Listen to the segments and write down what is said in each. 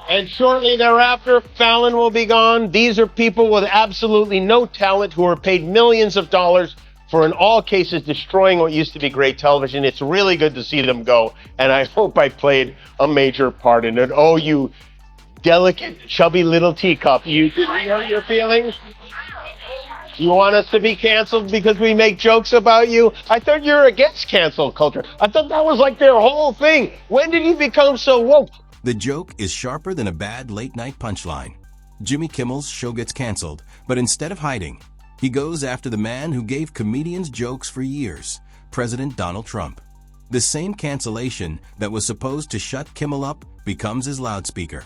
And shortly thereafter, Fallon will be gone. These are people with absolutely no talent who are paid millions of dollars for, in all cases, destroying what used to be great television. It's really good to see them go, and I hope I played a major part in it. Oh, you delicate, chubby little teacup. You know your feelings? You want us to be canceled because we make jokes about you? I thought you were against cancel culture. I thought that was like their whole thing. When did you become so woke? The joke is sharper than a bad late-night punchline. Jimmy Kimmel's show gets canceled, but instead of hiding, he goes after the man who gave comedians jokes for years, President Donald Trump. The same cancellation that was supposed to shut Kimmel up becomes his loudspeaker.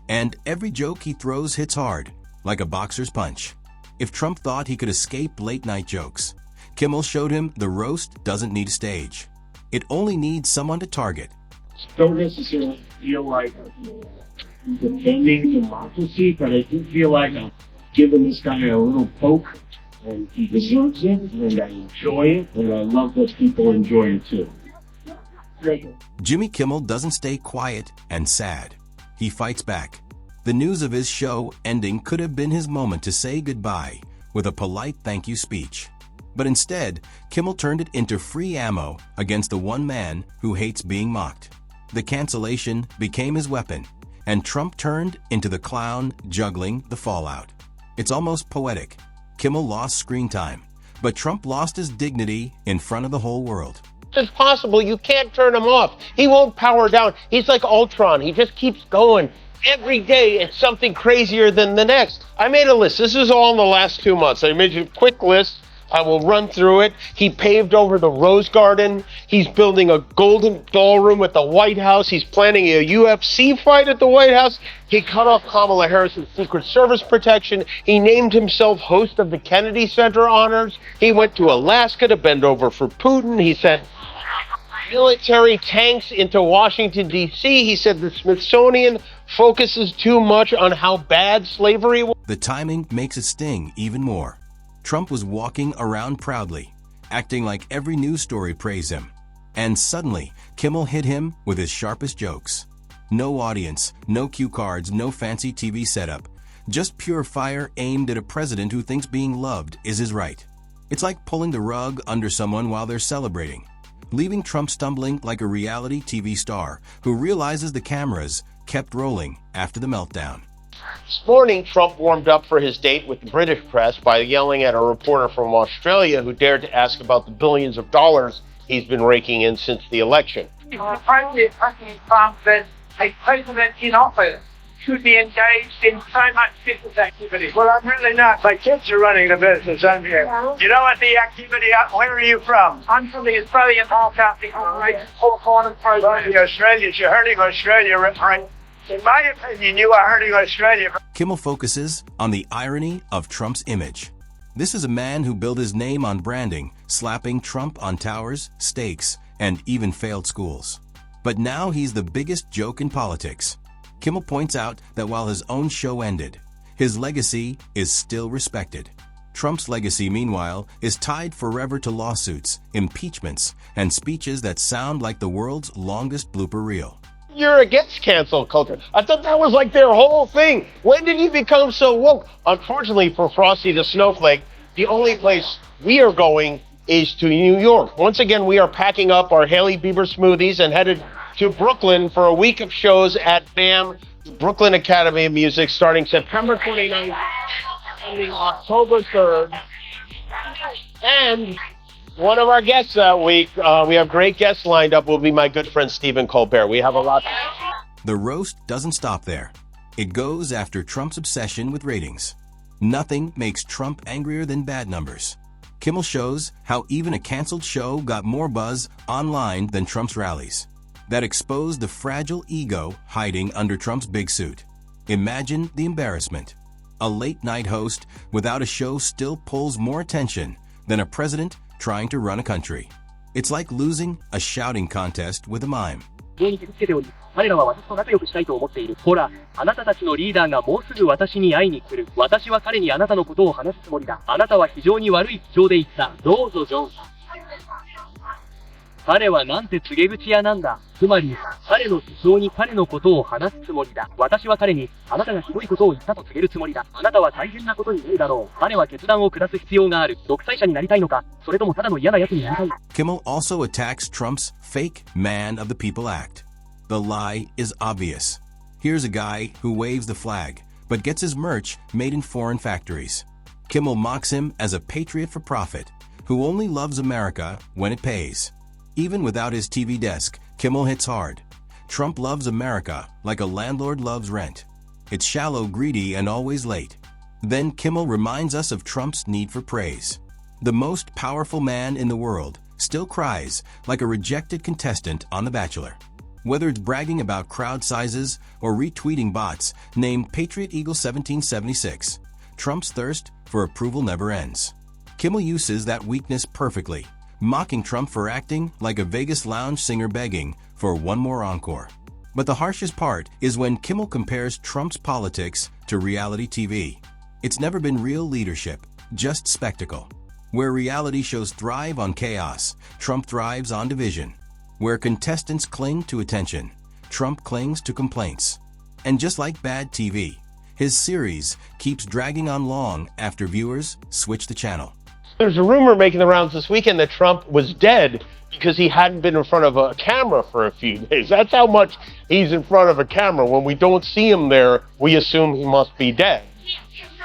And every joke he throws hits hard, like a boxer's punch. If Trump thought he could escape late-night jokes, Kimmel showed him the roast doesn't need a stage. It only needs someone to target. Don't necessarily feel like defending democracy, but I do feel like I'm giving this guy a little poke, and he deserves it, and I enjoy it, and I love that people enjoy it too. Jimmy Kimmel doesn't stay quiet and sad. He fights back. The news of his show ending could have been his moment to say goodbye with a polite thank you speech. But instead, Kimmel turned it into free ammo against the one man who hates being mocked. The cancellation became his weapon, and Trump turned into the clown juggling the fallout. It's almost poetic. Kimmel lost screen time, but Trump lost his dignity in front of the whole world. It's possible. You can't turn him off. He won't power down. He's like Ultron. He just keeps going. Every day it's something crazier than the next. I made a list. This is all in the last 2 months. I made a quick list. I will run through it. He paved over the Rose Garden. He's building a golden ballroom at the White House. He's planning a UFC fight at the White House. He cut off Kamala Harris's Secret Service protection. He named himself host of the Kennedy Center honors. He went to Alaska to bend over for Putin. He sent military tanks into Washington, D.C. He said the Smithsonian focuses too much on how bad slavery was. The timing makes it sting even more. Trump was walking around proudly, acting like every news story praised him. And suddenly, Kimmel hit him with his sharpest jokes. No audience, no cue cards, no fancy TV setup. Just pure fire aimed at a president who thinks being loved is his right. It's like pulling the rug under someone while they're celebrating, leaving Trump stumbling like a reality TV star who realizes the cameras kept rolling after the meltdown. This morning, Trump warmed up for his date with the British press by yelling at a reporter from Australia who dared to ask about the billions of dollars he's been raking in since the election. President Trump that a president in office should be engaged in so much business activity. Well, I'm really not. My kids are running the business. I'm here. You know what the activity, where are you from? I'm from the Australian Broadcasting Corporation Four Corners program. The Australians, you're hurting Australia, right? In my opinion, you are hurting Australia. Kimmel focuses on the irony of Trump's image. This is a man who built his name on branding, slapping Trump on towers, stakes, and even failed schools. But now he's the biggest joke in politics. Kimmel points out that while his own show ended, his legacy is still respected. Trump's legacy, meanwhile, is tied forever to lawsuits, impeachments, and speeches that sound like the world's longest blooper reel. You're against cancel culture. I thought that was like their whole thing. When did you become so woke? Unfortunately for Frosty the Snowflake, the only place we are going is to New York. Once again, we are packing up our Hailey Bieber smoothies and headed to Brooklyn for a week of shows at BAM, Brooklyn Academy of Music, starting September 29th, ending October 3rd. And one of our guests that week, we have great guests lined up, will be my good friend Stephen Colbert. We have a lot. The roast doesn't stop there. It goes after Trump's obsession with ratings. Nothing makes Trump angrier than bad numbers. Kimmel shows how even a canceled show got more buzz online than Trump's rallies. That exposed the fragile ego hiding under Trump's big suit. Imagine the embarrassment. A late-night host without a show still pulls more attention than a president trying to run a country. It's like losing a shouting contest with a mime. 彼らは私と仲良くしたいと思っている。ほら、あなたたちのリーダーがもうすぐ私に会いに来る。私は彼にあなたのことを話すつもりだ。あなたは非常に悪い口調で言った。どうぞジョン。彼はなんて告げ口屋なんだ。つまり、彼の思想に彼のことを話すつもりだ。私は彼に、あなたがひどいことを言ったと告げるつもりだ。あなたは大変なことになるだろう。彼は決断を下す必要がある。独裁者になりたいのか、それともただの嫌な奴になりたい。Kimmel also attacks Trump's fake man of the people act. The lie is obvious. Here's a guy who waves the flag, but gets his merch made in foreign factories. Kimmel mocks him as a patriot for profit, who only loves America when it pays. Even without his TV desk, Kimmel hits hard. Trump loves America like a landlord loves rent. It's shallow, greedy, and always late. Then Kimmel reminds us of Trump's need for praise. The most powerful man in the world still cries like a rejected contestant on The Bachelor. Whether it's bragging about crowd sizes or retweeting bots named Patriot Eagle 1776, Trump's thirst for approval never ends. Kimmel uses that weakness perfectly, mocking Trump for acting like a Vegas lounge singer begging for one more encore. But the harshest part is when Kimmel compares Trump's politics to reality TV. It's never been real leadership, just spectacle. Where reality shows thrive on chaos, Trump thrives on division. Where contestants cling to attention, Trump clings to complaints. And just like bad TV, his series keeps dragging on long after viewers switch the channel. There's a rumor making the rounds this weekend that Trump was dead because he hadn't been in front of a camera for a few days. That's how much he's in front of a camera. When we don't see him there, we assume he must be dead.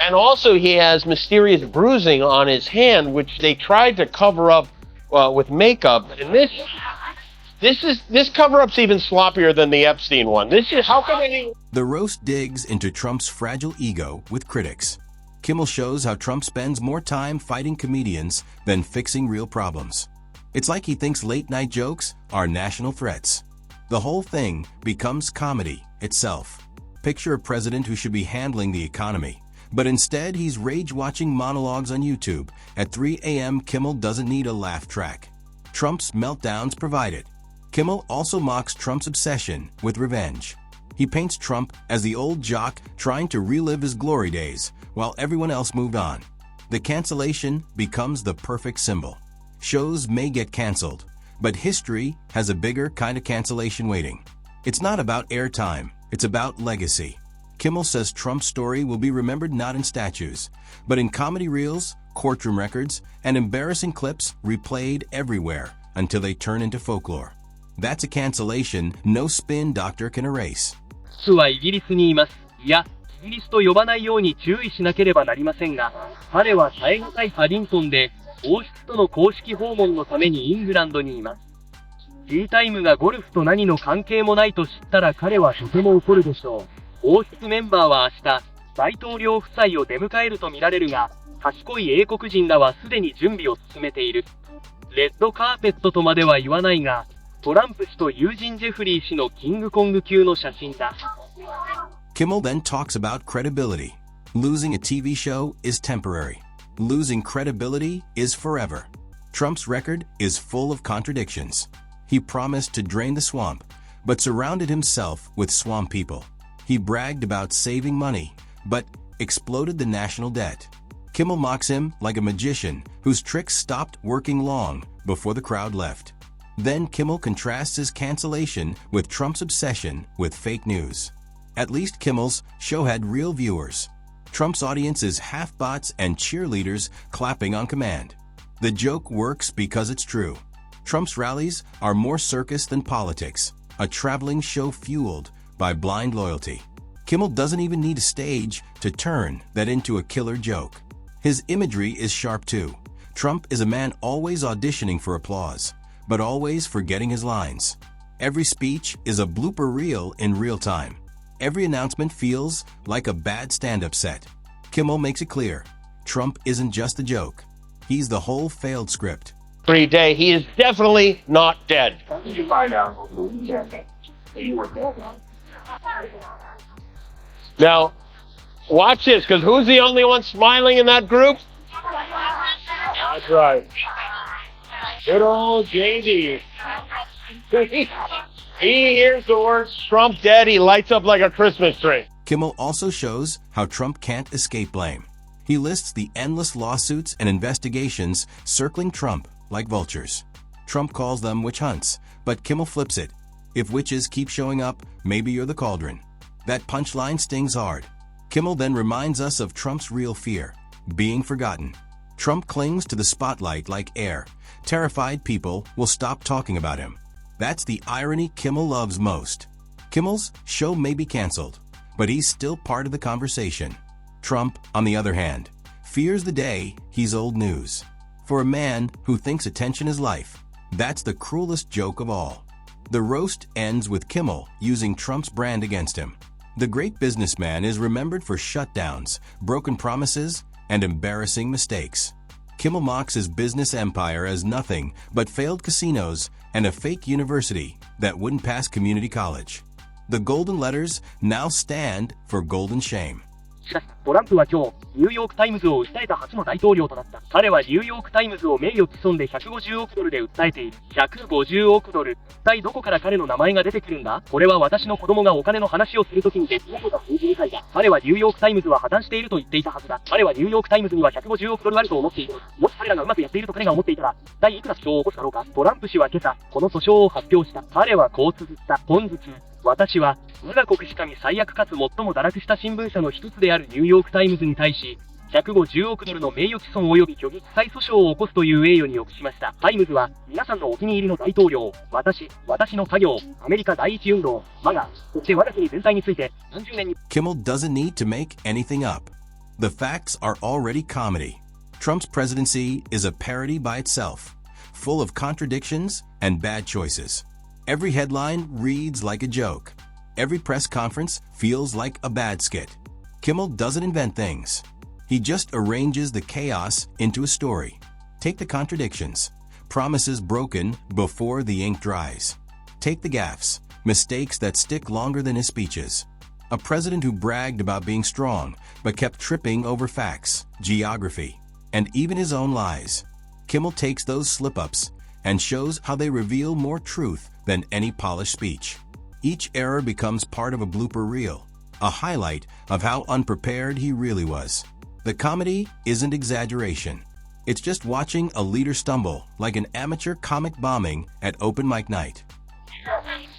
And also he has mysterious bruising on his hand, which they tried to cover up with makeup. And this cover-up's even sloppier than the Epstein one. How come any... The roast digs into Trump's fragile ego with critics. Kimmel shows how Trump spends more time fighting comedians than fixing real problems. It's like he thinks late-night jokes are national threats. The whole thing becomes comedy itself. Picture a president who should be handling the economy, but instead he's rage-watching monologues on YouTube. At 3 a.m., Kimmel doesn't need a laugh track. Trump's meltdowns provide it. Kimmel also mocks Trump's obsession with revenge. He paints Trump as the old jock trying to relive his glory days, while everyone else moved on. The cancellation becomes the perfect symbol. Shows may get canceled, but history has a bigger kind of cancellation waiting. It's not about airtime, it's about legacy. Kimmel says Trump's story will be remembered not in statues, but in comedy reels, courtroom records, and embarrassing clips replayed everywhere until they turn into folklore. That's a cancellation no spin doctor can erase. はイギリスにいます。いや、イギリスと呼ばないように注意しなければなりませんが、彼は耐え難いパディントンで、王室との公式訪問のためにイングランドにいます。ティータイムがゴルフと何の関係もないと知ったら彼はとても怒るでしょう。王室メンバーは明日、大統領夫妻を出迎えるとみられるが、賢い英国人らはすでに準備を進めている。レッドカーペットとまでは言わないが、トランプ氏と友人ジェフリー氏のキングコング級の写真だ。Kimmel then talks about credibility. Losing a TV show is temporary. Losing credibility is forever. Trump's record is full of contradictions. He promised to drain the swamp, but surrounded himself with swamp people. He bragged about saving money, but exploded the national debt. Kimmel mocks him like a magician whose tricks stopped working long before the crowd left. Then Kimmel contrasts his cancellation with Trump's obsession with fake news. At least Kimmel's show had real viewers. Trump's audience is half bots and cheerleaders clapping on command. The joke works because it's true. Trump's rallies are more circus than politics, a traveling show fueled by blind loyalty. Kimmel doesn't even need a stage to turn that into a killer joke. His imagery is sharp too. Trump is a man always auditioning for applause, but always forgetting his lines. Every speech is a blooper reel in real time. Every announcement feels like a bad stand-up set. Kimmel makes it clear, Trump isn't just a joke. He's the whole failed script. Every day, he is definitely not dead. How did you find out you were dead? Now, watch this, because who's the only one smiling in that group? That's right. Good old JD. He hears the words Trump dead, he lights up like a Christmas tree. Kimmel also shows how Trump can't escape blame. He lists the endless lawsuits and investigations circling Trump like vultures. Trump calls them witch hunts, but Kimmel flips it. If witches keep showing up, maybe you're the cauldron. That punchline stings hard. Kimmel then reminds us of Trump's real fear, being forgotten. Trump clings to the spotlight like air. Terrified people will stop talking about him. That's the irony Kimmel loves most. Kimmel's show may be canceled, but he's still part of the conversation. Trump, on the other hand, fears the day he's old news. For a man who thinks attention is life, that's the cruelest joke of all. The roast ends with Kimmel using Trump's brand against him. The great businessman is remembered for shutdowns, broken promises, and embarrassing mistakes. Kimmel mocks his business empire as nothing but failed casinos and a fake university that wouldn't pass community college. The golden letters now stand for golden shame. しかし、トランプは今日、ニューヨークタイムズを訴えた初の大統領となった。彼はニューヨークタイムズを名誉毀損で150億ドルで訴えている。150億ドル。一体どこから彼の名前が出てくるんだ？これは私の子供がお金の話をするときに出来事が数字に書いた。彼はニューヨークタイムズは破綻していると言っていたはずだ。彼はニューヨークタイムズには150億ドルあると思っている。もし彼らがうまくやっていると彼が思っていたら、一体いくら訴訟を起こすだろうか。トランプ氏は今朝、この訴訟を発表した。彼はこう綴った。本日、私は、我が国しかに最悪かつ最も堕落した新聞社の一つであるニューヨークタイムズに対し、150億ドルの名誉毀損及び虚偽記載訴訟を起こすという栄誉に臆しました。タイムズは、皆さんのお気に入りの大統領、私の家業、アメリカ第一運動、我が、そして我が国全体について、30年に。Kimmel doesn't need to make anything up. The facts are already comedy. Trump's presidency is a parody by itself, full of contradictions and bad choices. Every headline reads like a joke. Every press conference feels like a bad skit. Kimmel doesn't invent things. He just arranges the chaos into a story. Take the contradictions. Promises broken before the ink dries. Take the gaffes. Mistakes that stick longer than his speeches. A president who bragged about being strong, but kept tripping over facts, geography, and even his own lies. Kimmel takes those slip-ups and shows how they reveal more truth than any polished speech. Each error becomes part of a blooper reel, a highlight of how unprepared he really was. The comedy isn't exaggeration. It's just watching a leader stumble like an amateur comic bombing at open mic night.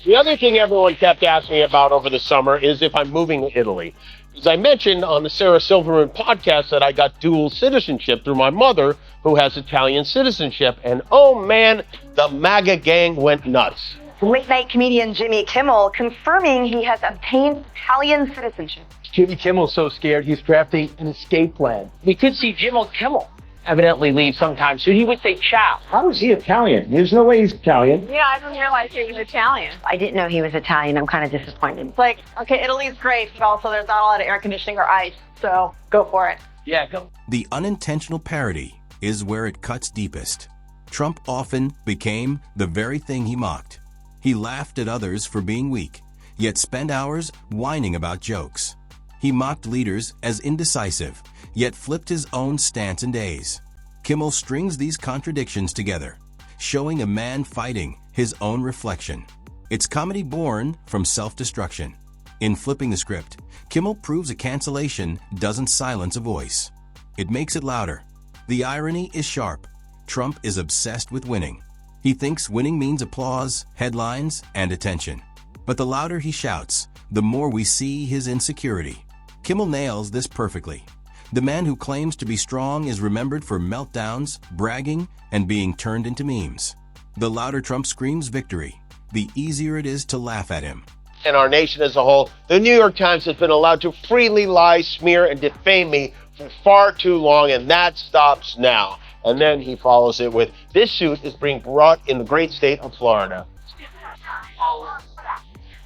The other thing everyone kept asking me about over the summer is if I'm moving to Italy. As I mentioned on the Sarah Silverman podcast that I got dual citizenship through my mother, who has Italian citizenship, and oh man, the MAGA gang went nuts. Late-night comedian Jimmy Kimmel confirming he has obtained Italian citizenship. Jimmy Kimmel's so scared he's drafting an escape plan. We could see Jimmy Kimmel evidently leave sometime soon. He would say ciao. How is he Italian? There's no way he's Italian. Yeah, I didn't realize he was Italian. I didn't know he was Italian. I'm kind of disappointed. It's like, okay, Italy's great, but also there's not a lot of air conditioning or ice, so go for it. Yeah, go. The unintentional parody is where it cuts deepest. Trump often became the very thing he mocked. He laughed at others for being weak, yet spent hours whining about jokes. He mocked leaders as indecisive, yet flipped his own stance in days. Kimmel strings these contradictions together, showing a man fighting his own reflection. It's comedy born from self-destruction. In flipping the script, Kimmel proves a cancellation doesn't silence a voice. It makes it louder. The irony is sharp. Trump is obsessed with winning. He thinks winning means applause, headlines, and attention. But the louder he shouts, the more we see his insecurity. Kimmel nails this perfectly. The man who claims to be strong is remembered for meltdowns, bragging, and being turned into memes. The louder Trump screams victory, the easier it is to laugh at him. And our nation as a whole, the New York Times has been allowed to freely lie, smear, and defame me for far too long, and that stops now. And then he follows it with, this suit is being brought in the great state of Florida.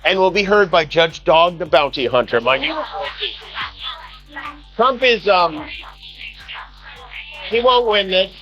And will be heard by Judge Dog the Bounty Hunter. Trump is, he won't win this.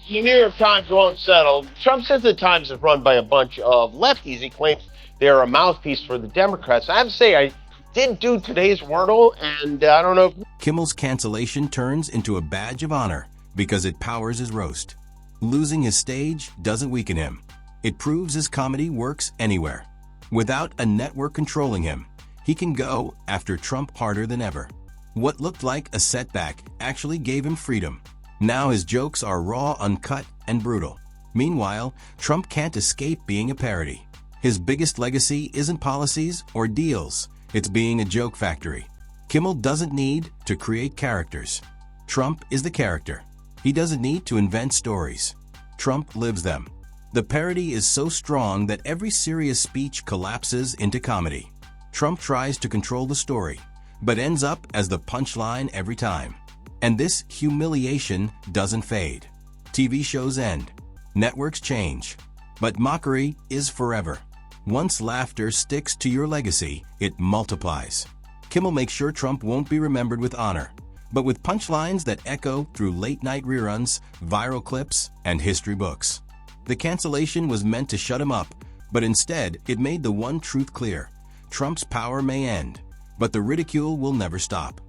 The New York Times won't settle. Trump says the Times is run by a bunch of lefties. He claims they're a mouthpiece for the Democrats. I have to say, I did do today's Wordle, and I don't know if... Kimmel's cancellation turns into a badge of honor because it powers his roast. Losing his stage doesn't weaken him. It proves his comedy works anywhere. Without a network controlling him, he can go after Trump harder than ever. What looked like a setback actually gave him freedom. Now his jokes are raw, uncut, and brutal. Meanwhile, Trump can't escape being a parody. His biggest legacy isn't policies or deals, it's being a joke factory. Kimmel doesn't need to create characters. Trump is the character. He doesn't need to invent stories. Trump lives them. The parody is so strong that every serious speech collapses into comedy. Trump tries to control the story, but ends up as the punchline every time. And this humiliation doesn't fade. TV shows end. Networks change. But mockery is forever. Once laughter sticks to your legacy, it multiplies. Kimmel makes sure Trump won't be remembered with honor, but with punchlines that echo through late-night reruns, viral clips, and history books. The cancellation was meant to shut him up, but instead, it made the one truth clear. Trump's power may end, but the ridicule will never stop.